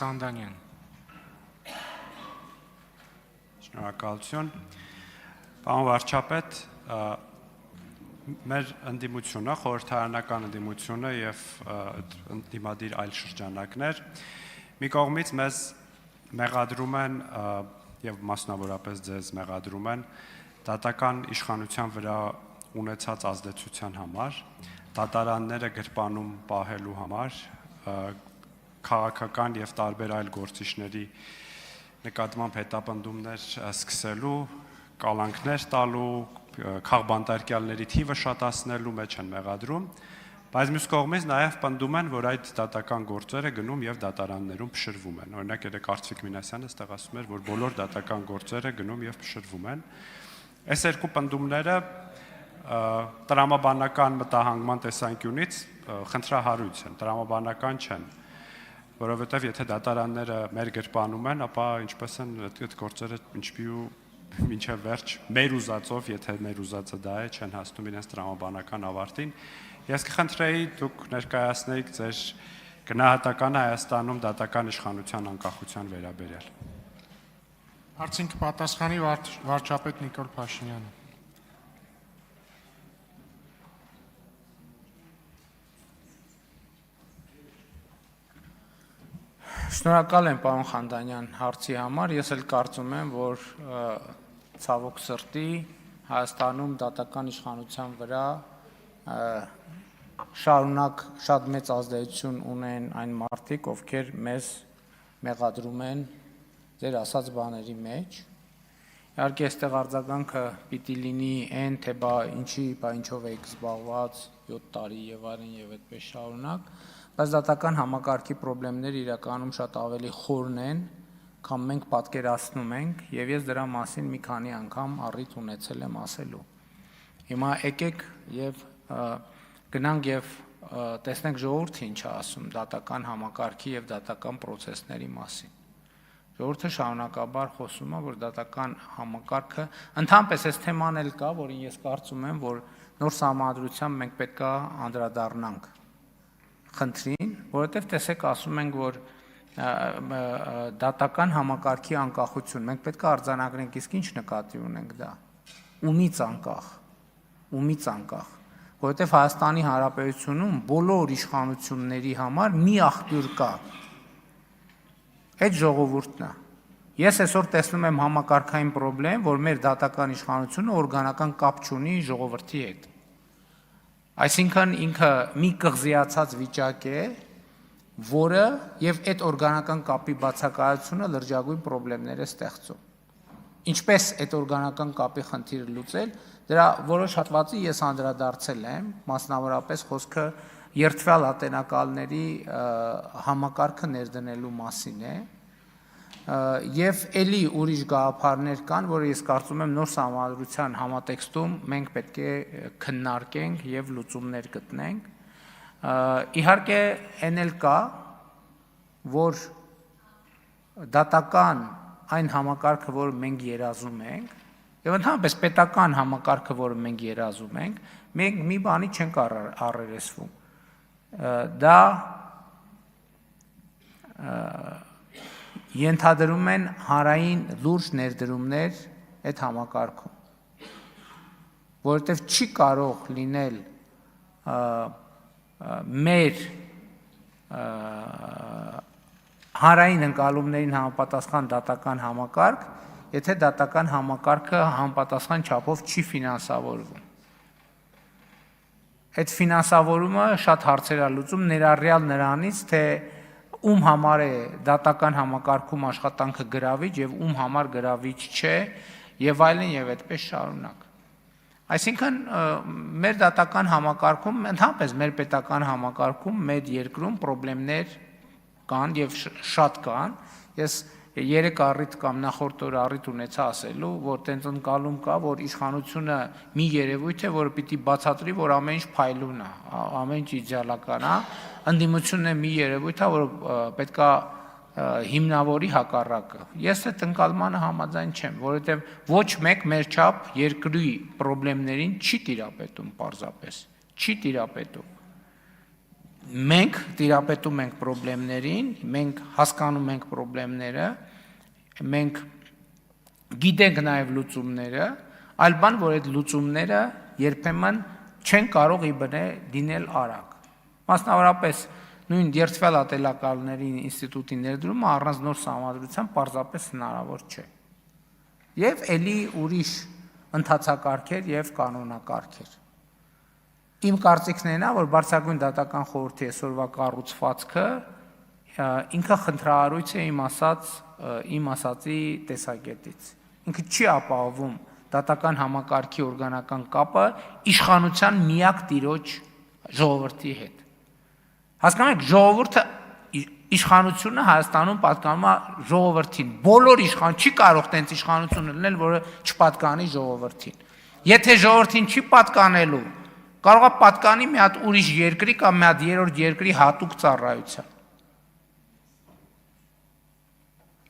Խանդանյան։ Շնորհակալություն։ Պարոն վարչապետ, մեր ընդդիմությունը, խորհրդարանական ընդդիմությունը եւ ընդդիմադիր այլ շրջանակներ մի կողմից մեզ մեղադրում են եւ մասնավորապես ձեզ մեղադրում են դատական իշխանության վրա ունեցած ազդեցության համար, դատարանները գրպանում պահելու համար, քաղաքական եւ տարբեր այլ գործիչների նկատմամբ հետապնդումներ սկսելու, կալանքներ տալու, քաղբանտարկյալների թիվը շատացնելու մեջ են մեղադրում, բայց մյուս կողմից նաեւ պնդում են, որ այդ դատական գործերը գնում եւ դատարաններում փշրվում են։ Օրինակ երեք Արծվիկ Մինասյանը ստեղ ասում էր, որ բոլոր դատական գործերը գնում եւ փշրվում են։ Այս երկու պնդումները տրամաբանական մտահանգման տեսանկյունից խնդրահարույց են, տրամաբանական չեն, որովհետև եթե դատարանները մեր գրպանում են, ապա ինչպես են այդ գործերը ինչպիսի մինչև վերջ մեր ուզածով, եթե մեր ուզածը դա է, չեն հասնում իրենց տրամաբանական ավարտին։ Ես կխնդրեի դուք ներկայացնեիք ձեր գնահատականը Հայաստանում դատական իշխանության անկախության վերաբերյալ։ Հարցին կպատասխանի վարչապետ Նիկոլ Փաշինյանը։ Շնորհակալ եմ պարոն Խանդանյան հարցի համար, ես էլ կարծում եմ, որ ցավոք սրտի Հայաստանում դատական իշխանության վրա շարունակ շատ մեծ ազդեցություն ունեն այն մարդիկ, ովքեր մեզ մեղադրում են ձեր ասած բաների մեջ։ Իհարկե այստեղ արձագանքը պիտի լինի այն, թե ինչով եք զբաղված 7 տարի եւ այլն եւ այդպես շարունակ, բայց դատական համակարգի խնդիրները իրականում շատ ավելի խորն են, քան մենք պատկերացնում ենք, եւ ես դրա մասին մի քանի անգամ առիթ ունեցել եմ ասելու։ Հիմա եկեք եւ գնանք եւ տեսնենք ժողովուրդը ինչ է ասում դատական համակարգի եւ դատական process-ների մասին։ Ժողովուրդը շարունակաբար խոսում է, որ դատական համակարգը ընդհանրապես այս թեման էլ կա, որին ես կարծում եմ, որ նոր սահմանադրությամբ մենք պետք է անդրադառնանք խնդրին, որովհետև տեսեք ասում ենք, որ դատական համակարգի անկախություն, մենք պետք է արձանագրենք, իսկ ինչ նկատի ունենք դա, ումից անկախ, որովհետև Հայաստանի Հանրապետությունում բոլոր իշխանությունների համար մի աղբյուր կա, այդ ժողովուրդն է։ Ես այսօր տեսնում եմ համակարգային խնդրեմ, որ մեր դատական իշխանությունը օրգանական կապ չունի ժողովրդի հետ։ Այսինքն ինքը մի կղզիացած վիճակ է, որը եւ այդ օրգանական կապի բացակայությունը լրջագույն խնդիրներ է ստեղծում։ Ինչպես այդ օրգանական կապի խնդիրը լուծել, դրա որոշ հատվածի ես անդրադարձել եմ, մասնավորապես խոսքը երթվյալ ատենակալների համակարգը ներդնելու մասին է, եւ ելի ուրիշ գաղափարներ կան, որը ես կարծում եմ նոր սահմանադրության համատեքստում մենք պետք է քննարկենք եւ լուծումներ գտնենք։ Իհարկե այն էլ կա, որ դատական այն համակարգը, որը մենք երազում ենք, եւ ընդհանրապես պետական համակարգը, որը մենք երազում ենք, մենք մի բանի չենք առերեսվում։ Դա ենթադրում են հանրային լուրջ ներդրումներ այդ համակարգում, որովհետև չի կարող լինել մեր հանրային ընկալումներին համապատասխան դատական համակարգ, եթե դատական համակարգը համապատասխան չափով չի ֆինանսավորվում։ Այդ ֆինանսավորումը շատ հարցեր է լուծում, ներառյալ նրանից, թե ում համար է դատական համակարգում աշխատանքը գրավիչ եւ ում համար գրավիչ չէ եւ այլն եւ այդպես շարունակ։ Այսինքն մեր դատական համակարգում, ընդհանրապես մեր պետական համակարգում, մեր երկրում խնդիրներ կան եւ շատ կան։ Ես երեք առիթ կամ նախորդ օր առիթ ունեցա ասելու, որ տենց ընկալում կա, որ իշխանությունը մի երևույթ է, որը պիտի բացատրի, որ ամեն ինչ փայլուն է, ամեն ինչ իդեալական է, ընդդիմությունն է մի երևույթ է, որը պետքա հիմնավորի հակառակը։ Ես այդ ընկալմանը համաձայն չեմ, որովհետև ոչ մեկ մեր չափ երկրի խնդիրներին չի տիրապետում պարզապես, չի տիրապետում։ մենք տիրապետում ենք խնդիրներին, մենք հասկանում ենք խնդիրները, մենք գիտենք նաև լուծումները, այլ բան, որ այդ լուծումները երբեմն չեն կարող իբնե դինել արագ։ Մասնավորապես նույն երթվել ատելակալների ինստիտուտի ներդրումը առանց նոր սահմանադրության պարզապես հնարավոր չէ։ Եվ ելի ուրիշ ընթացակարգեր եւ կանոնակարգեր։ Իմ կարծիքն է նա, որ Բարձրագույն դատական խորհրդի այսօրվա կառուցվածքը ինքը խնդրահարույց է իմ ասածի տեսակետից։ Ինքը չի ապահովում դատական համակարգի օրգանական կապը իշխանության միակ տիրոջ ժողովրդի հետ։ Հասկանում եք, ժողովուրդը իշխանությունը Հայաստանում պատկանում է ժողովրդին։ Բոլոր իշխան չի կարող տենց իշխանություն լինել, որը չպատկանի ժողովրդին։ Եթե ժողովրդին չի պատկանելու, կարող է պատկանի մի հատ ուրիշ երկրի կամ մի հատ երրորդ երկրի հատուկ ծառայության։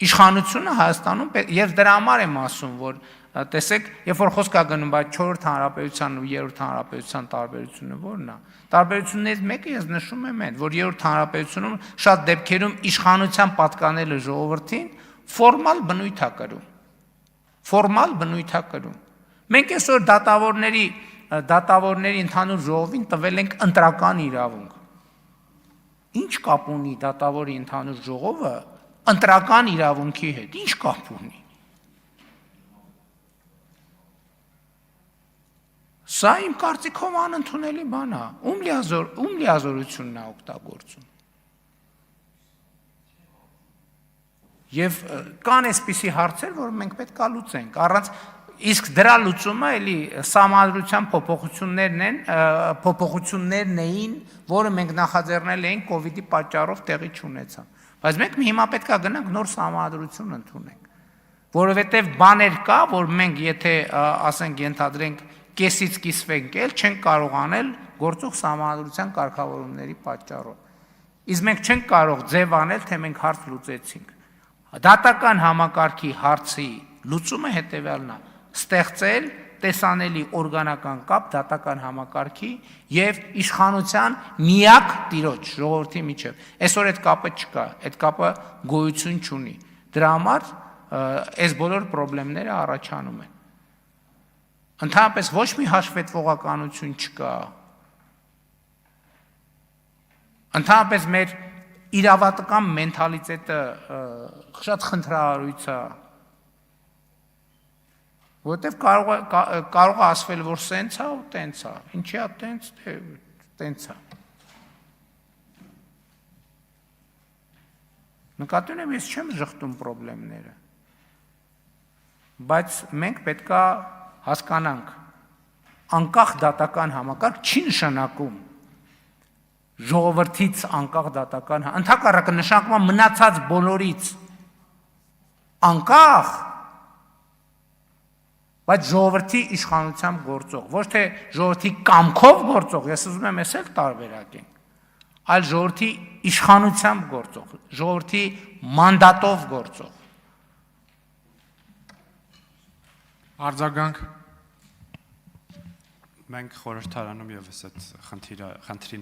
Իշխանությունը Հայաստանում եւ դրա համար եմ ասում, որ տեսեք, երբ որ խոսք է գնում այդ 4-րդ հանրապետության ու 3-րդ հանրապետության տարբերությունը ո՞րն է։ Տարբերություններից մեկը ես նշում եմ այն, որ 3-րդ հանրապետությունում շատ դեպքերում իշխանության պատկանելը ժողովրդին ֆորմալ բնույթ է կրում։ Ֆորմալ բնույթ է կրում։ Մենք այսօր դատավորների ընդհանուր ժողովին տվել ենք ընտրական իրավունք։ Ինչ կապ ունի դատավորի ընդհանուր ժողովը ընտրական իրավունքի հետ, ինչ կապ ունի։ Սա իմ կարծիքով անընդունելի բան է, ում լիազորությունն է օգտագործում։ Եվ կան այսպիսի հարցեր, որ մենք պետք է լուծենք, առանց իսկ դրա լուծումը էլի սահմանադրության փոփոխություններն էին, որը մենք նախաձեռնել էինք կոവിഡ്ի պատճառով տեղի չունեցան։ Բայց մենք հիմա պետք է գնանք նոր սահմանադրություն ընդունենք, որովհետև բաներ կա, որ մենք եթե ասենք ենթադրենք կեսից կիսվենք էլ չենք կարող անել գործող սահմանադրության կարգավորումների պատճառով։ Իսկ մենք չենք կարող ձև անել, թե մենք հարց լուծեցինք։ Դատական համակարգի հարցի լուծումը հետևյալն է. ստեղծել տեսանելի օրգանական կապ դատական համակարգի եւ իշխանության միակ տիրոջ ժողովրդի միջեւ։ Այսօր այդ կապը չկա, այդ կապը գոյություն չունի։ Դրա համար այս բոլոր խնդիրները առաջանում են։ Ընդհանրապես ոչ մի հաշվետվողականություն չկա։ Ընդհանրապես մեր իրավատական մենթալիտետը շատ խնդրահարույց է, որովհետև կարող է ասվել, որ սենց է ու տենց է, ինչի է տենց, տենց է։ Նկատի ունեմ, ես չեմ ժխտում խնդիրները, բայց մենք պետք է հասկանանք, անկախ դատական համակարգ չի նշանակում ժողովրդից անկախ դատական, ընդհակառակը նշանակում է մնացած բոլորից անկախ, բայց ժողովրդի իշխանությամբ գործող, ոչ թե ժողովրդի կամքով գործող, ես ուզում եմ ես էլ տարբերակենք, այլ ժողովրդի իշխանությամբ գործող, ժողովրդի մանդատով գործող։ Արձագանք։ Մենք խորհրդարանում եւս այդ խնդրին